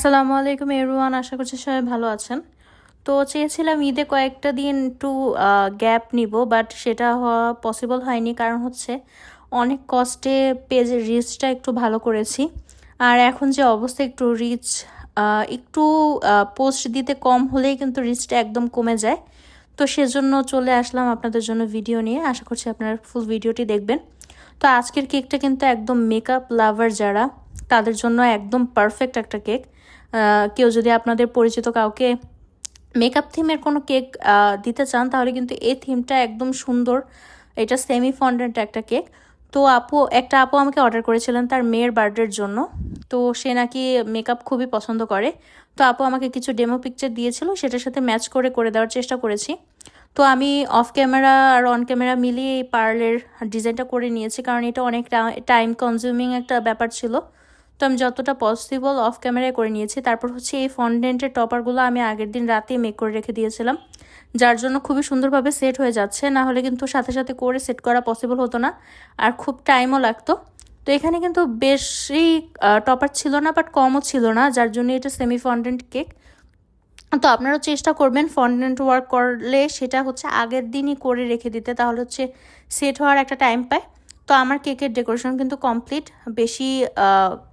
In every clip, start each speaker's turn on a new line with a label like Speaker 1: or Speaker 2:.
Speaker 1: আসসালামু আলাইকুম এভরিওয়ান, আশা করছি সবাই ভালো আছেন। তো চেয়েছিলাম ঈদে কয়েকটা দিন একটু গ্যাপ নিব, বাট সেটা হওয়া পসিবল হয়নি। কারণ হচ্ছে অনেক কষ্টে পেজের রিচটা একটু ভালো করেছি, আর এখন যে অবস্থা একটু রিচ একটু পোস্ট দিতে কম হলেই কিন্তু রিচটা একদম কমে যায়। তো সেজন্য চলে আসলাম আপনাদের জন্য ভিডিও নিয়ে। আশা করছি আপনারা ফুল ভিডিওটি দেখবেন। তো আজকের কেকটা কিন্তু একদম মেকআপ লাভার যারা, তাদের জন্য একদম পারফেক্ট একটা কেক। কেউ যদি আপনাদের পরিচিত কাউকে মেকআপ থিমের কোনো কেক দিতে চান, তাহলে কিন্তু এই থিমটা একদম সুন্দর। এটা সেমি ফন্ডেন্ট একটা কেক। তো একটা আপু আমাকে অর্ডার করেছিলেন তার মেয়ের বার্থডের জন্য। তো সে নাকি মেকআপ খুবই পছন্দ করে। তো আপু আমাকে কিছু ডেমো পিকচার দিয়েছিল, সেটার সাথে ম্যাচ করে করে দেওয়ার চেষ্টা করেছি। তো আমি অফ ক্যামেরা আর অন ক্যামেরা মিলিয়ে এই পার্লের ডিজাইনটা করে নিয়েছি, কারণ এটা অনেক টাইম কনজিউমিং একটা ব্যাপার ছিল। তো আমি যতটা পসিবল অফ ক্যামেরায় করে নিয়েছি। তারপর হচ্ছে এই ফন্ডেন্টের টপারগুলো আমি আগের দিন রাতেই মেক করে রেখে দিয়েছিলাম, যার জন্য খুবই সুন্দরভাবে সেট হয়ে যাচ্ছে। না হলে কিন্তু সাথে সাথে করে সেট করা পসিবল হতো না, আর খুব টাইমও লাগতো। তো এখানে কিন্তু বেশি টপার ছিল না, বাট কমও ছিল না, যার জন্য এটা সেমি ফন্ডেন্ট কেক। তো আপনারাও চেষ্টা করবেন ফন্ডেন্ট ওয়ার্ক করলে সেটা হচ্ছে আগের দিনই করে রেখে দিতে, তাহলে হচ্ছে সেট হওয়ার একটা টাইম পায়। তো আমার কেকের ডেকোরেশন কিন্তু কমপ্লিট। বেশি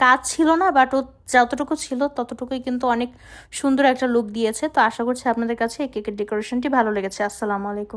Speaker 1: কাজ ছিল না, বাট ও যতটুকু ছিল ততটুকুই কিন্তু অনেক সুন্দর একটা লুক দিয়েছে। তো আশা করছি আপনাদের কাছে এই কেকের ডেকোরেশনটি ভালো লেগেছে। আসসালামু আলাইকুম।